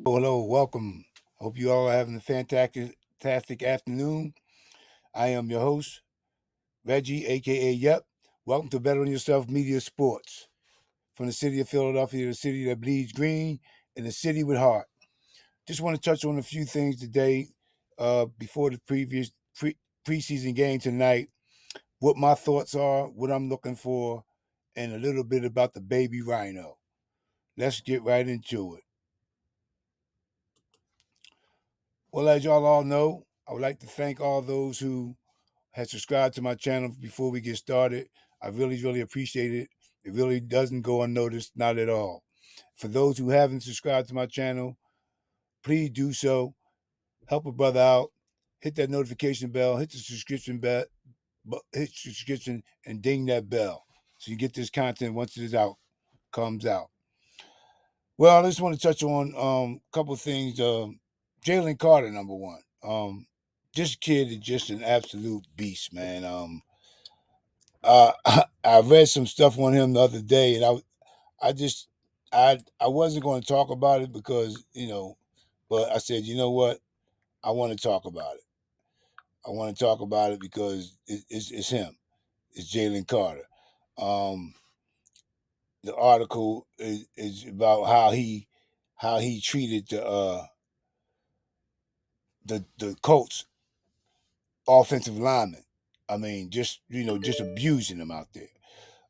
Hello, welcome. Hope you all are having a fantastic afternoon. I am your host, Reggie, aka Yeppp. Welcome to Better on Yourself Media Sports. From the city of Philadelphia, the city that bleeds green, and the city with heart. Just want to touch on a few things today before the preseason game tonight. What my thoughts are, what I'm looking for, and a little bit about the baby Rhino. Let's get right into it. Well, as y'all all know, I would like to thank all those who had subscribed to my channel before we get started. I really appreciate it. It really doesn't go unnoticed, not at all. For those who haven't subscribed to my channel, please do so. Help a brother out. Hit that notification bell. Hit the subscription bell. Hit subscription and ding that bell so you get this content once it is out, comes out. Well, I just want to touch on a couple of things. Jalen Carter, number one. This kid is just an absolute beast, man. I read some stuff on him the other day, and I just, I wasn't going to talk about it because but I said, you know what, I want to talk about it. I want to talk about it because it's him. It's Jalen Carter. Um, the article is about how he treated the Colts offensive lineman. I mean, just abusing them out there.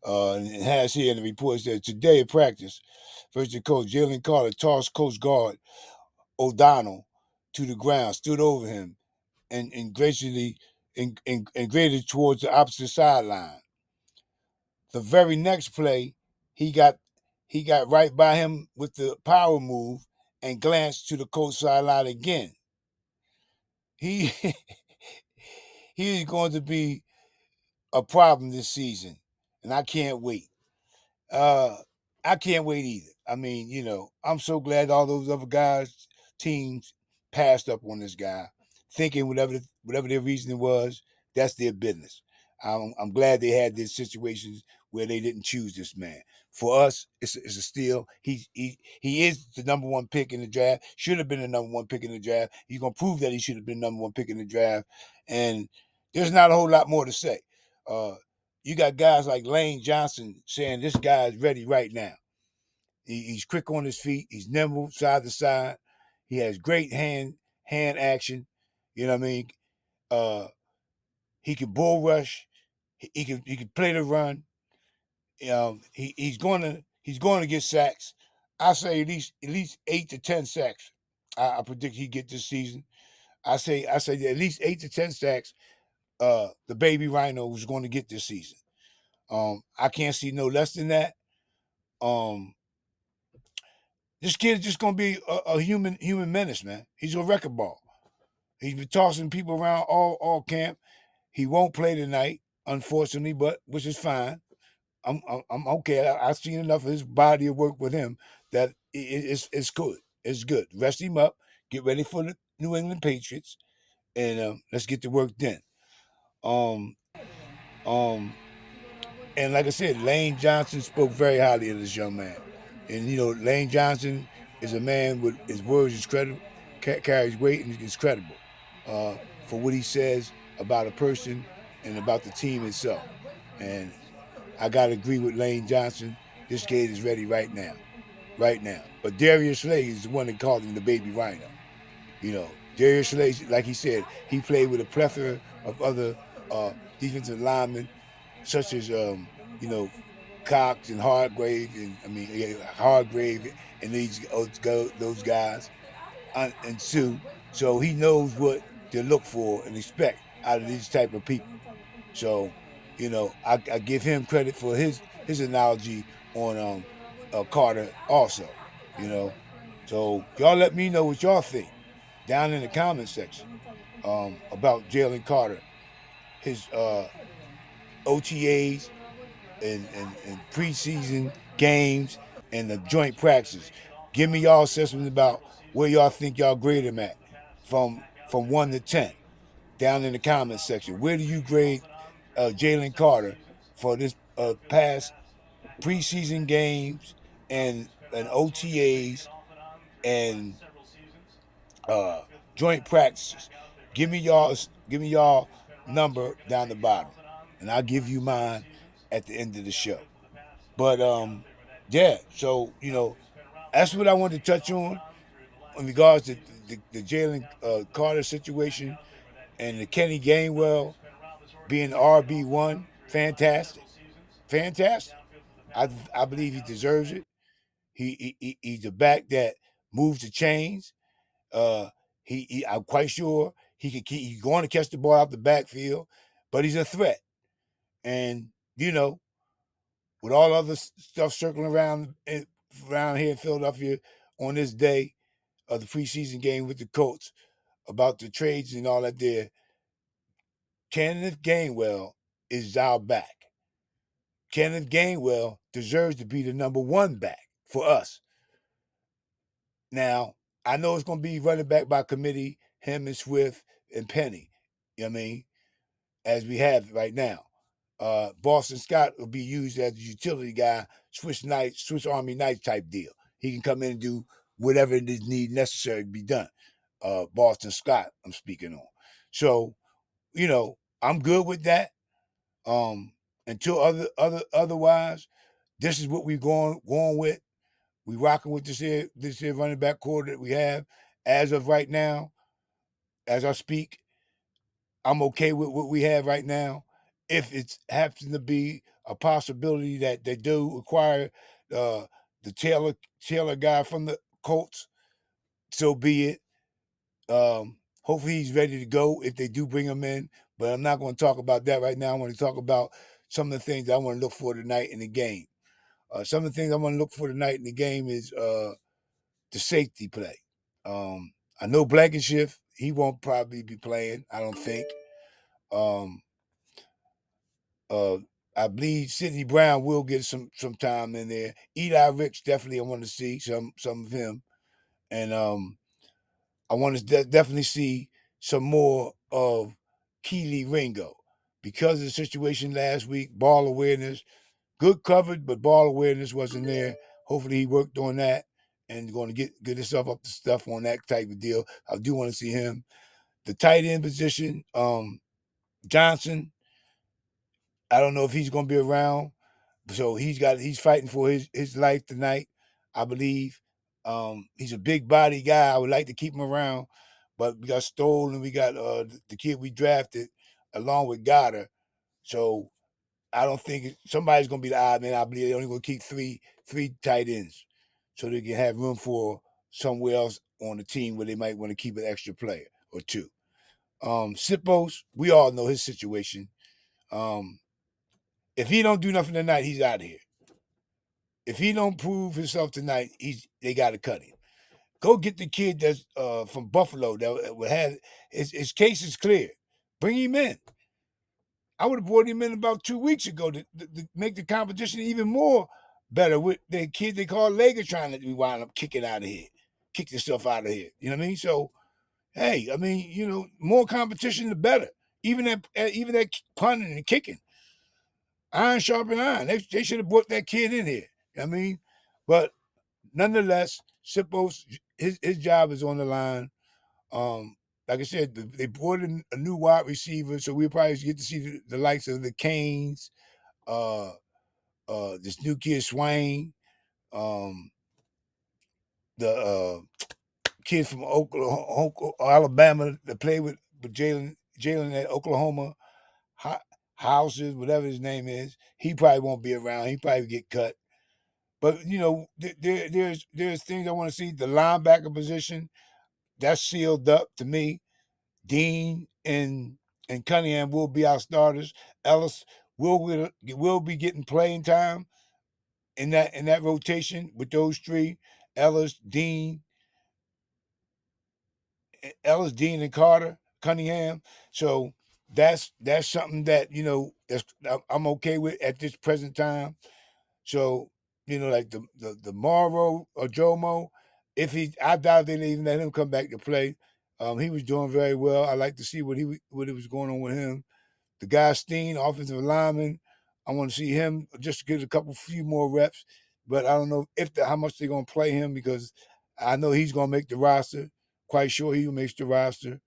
And it has here in the report says today at practice, first coach Jalen Carter tossed Coach guard O'Donnell to the ground, stood over him, and graciously and graded towards the opposite sideline. The very next play, he got he got right by him with the power move and glanced to the coach sideline again. He he is going to be a problem this season, and I can't wait. Uh, I can't wait either. I mean, I'm so glad all those other guys, teams, passed up on this guy, thinking whatever their reasoning was, that's their business. I'm glad they had these situations where they didn't choose this man. For us, it's a steal. He is the number one pick in the draft. Should have been the number one pick in the draft. He's gonna prove that he should have been number one pick in the draft. And there's not a whole lot more to say. You got guys like Lane Johnson saying this guy is ready right now. He's quick on his feet. He's nimble side to side. He has great hand action. You know what I mean? Uh, he can bull rush. He can play the run. He's going to get sacks. I say at least 8 to 10 sacks. I predict he get this season. I say at least 8 to 10 sacks. The baby Rhino was going to get this season. I can't see no less than that. Um, this kid is just gonna be a human menace, man. He's a wrecking ball. He's been tossing people around all camp. He won't play tonight, unfortunately, but which is fine. I'm okay. I've seen enough of his body of work with him that it's good. It's good. Rest him up. Get ready for the New England Patriots, and let's get the work done. Um, um, And like I said, Lane Johnson spoke very highly of this young man. And Lane Johnson is a man with his words is credible, carries weight, and is credible uh, for what he says about a person and about the team itself. And I gotta agree with Lane Johnson. This kid is ready right now, right now. But Darius Slay is the one that called him the baby Rhino. Darius Slay, like he said, he played with a plethora of other defensive linemen such as Cox and Hargrave, and Hargrave and those guys and Sue. So he knows what to look for and expect out of these type of people. So I give him credit for his analogy on Carter also. You know, so y'all let me know what y'all think down in the comment section about Jalen Carter, his OTAs and preseason games and the joint practices. Give me y'all assessment about where y'all think y'all grade him at from 1 to 10 down in the comment section. Where do you grade Jalen Carter for this past preseason games and OTAs and uh, joint practices. Give me y'all number down the bottom, and I'll give you mine at the end of the show. But yeah. So that's what I wanted to touch on in regards to the Jalen Carter situation and the Kenny Gainwell being RB1. Fantastic, fantastic. I believe he deserves it. He's a back that moves the chains. Uh, I'm quite sure he's going to catch the ball out the backfield, but he's a threat. And you know, with all other stuff circling around here in Philadelphia on this day of the preseason game with the Colts about the trades and all that there, Kenneth Gainwell is our back. Kenneth Gainwell deserves to be the number one back for us. Now, I know it's going to be running back by committee, him and Swift and Penny. You know what I mean? As we have right now. Boston Scott will be used as a utility guy, Swiss Army knife type deal. He can come in and do whatever is necessary to be done. Boston Scott, I'm speaking on. So, I'm good with that. Until otherwise, this is what we're going with. We rocking with this here running back core that we have as of right now. As I speak, I'm okay with what we have right now. If it happens to be a possibility that they do acquire uh, the Taylor guy from the Colts, so be it. Hopefully he's ready to go if they do bring him in. But I'm not going to talk about that right now. I want to talk about some of the things I want to look for tonight in the game. Some of the things I want to look for tonight in the game is the safety play. I know Blankenship, he won't probably be playing, I don't think. Um, uh, I believe Sidney Brown will get some time in there. Eli Ricks, definitely I want to see some of him. And I want to definitely see some more of Keely Ringo because of the situation last week. Ball awareness, good coverage, but ball awareness wasn't there. Hopefully, he worked on that and going to get himself up to stuff on that type of deal. I do want to see him. The tight end position, Johnson. I don't know if he's going to be around, so he's fighting for his life tonight. I believe. He's a big body guy. I would like to keep him around, but we got Stoll and we got the kid we drafted along with Goddard. So I don't think somebody's going to be the odd man. I believe they're only going to keep three tight ends, so they can have room for somewhere else on the team where they might want to keep an extra player or two. Sipos, we all know his situation. Um, if he don't do nothing tonight, he's out of here. If he don't prove himself tonight, they got to cut him. Go get the kid that's from Buffalo that had his case is clear. Bring him in. I would have brought him in about 2 weeks ago to make the competition even more better with the kid they call Lega trying to wind up kicking out of here, kick yourself out of here. You know what I mean? So, hey, I mean, more competition the better. Even that punting and kicking, iron sharpen iron. They should have brought that kid in here. You know what I mean, but nonetheless, Sipos his job is on the line. Um, like I said, they brought in a new wide receiver, so we'll probably get to see the likes of the Canes, uh, this new kid Swain, um, the kid from Alabama that played with Jalen at Oklahoma, Houses, whatever his name is. He probably won't be around. He probably get cut. But there's things I want to see. The linebacker position that's sealed up to me. Dean and Cunningham will be our starters. Ellis will be getting playing time in that rotation with those three: Ellis, Dean, and Carter, Cunningham. So that's something that I'm okay with at this present time. So like the Morrow or Jomo, I doubt they even let him come back to play. He was doing very well. I like to see what was going on with him. The guy Steen, offensive lineman, I want to see him just get a few more reps. But I don't know how much they're gonna play him because I know he's gonna make the roster. quite sure he makes the roster.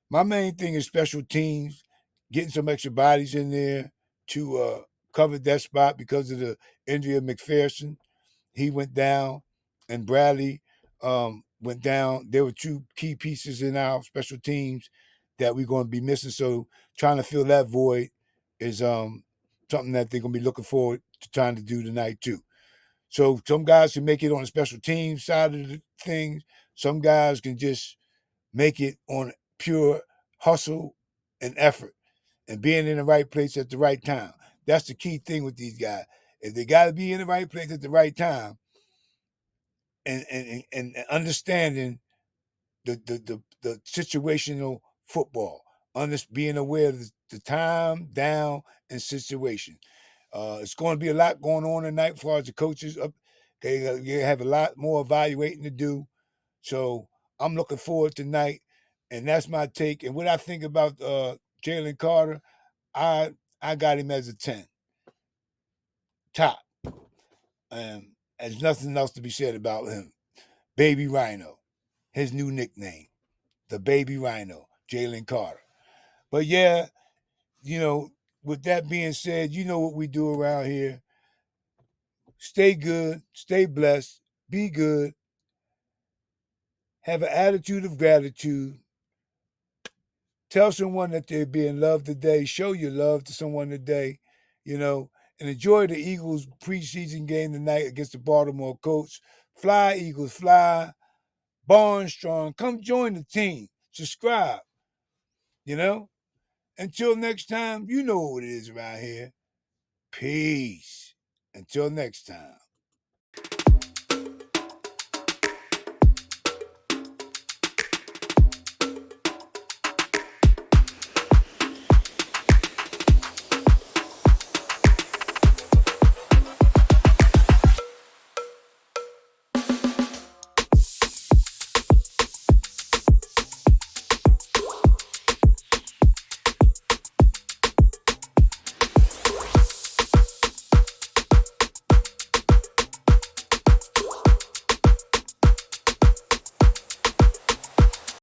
My main thing is special teams, getting some extra bodies in there to cover that spot because of the injury of McPherson. He went down, and Bradley went down. There were two key pieces in our special teams that we're going to be missing. So trying to fill that void is something that they're going to be looking forward to trying to do tonight too. So some guys can make it on the special team side of the things. Some guys can just make it on pure hustle and effort and being in the right place at the right time. That's the key thing with these guys. If they got to be in the right place at the right time and understanding the situational football, being aware of the time, down, and situation. It's going to be a lot going on tonight as far as the coaches. They have a lot more evaluating to do. So I'm looking forward tonight, and that's my take. And what I think about Jalen Carter, I got him as a 10 top. There's nothing else to be said about him. Baby Rhino, his new nickname, the Baby Rhino, Jalen Carter. But yeah, with that being said, you know what we do around here. Stay good, stay blessed, be good, have an attitude of gratitude. Tell someone that they're being loved today. Show your love to someone today, and enjoy the Eagles preseason game tonight against the Baltimore Colts. Fly, Eagles, fly. Born strong. Come join the team. Subscribe, you know? Until next time, you know what it is around here. Peace. Until next time.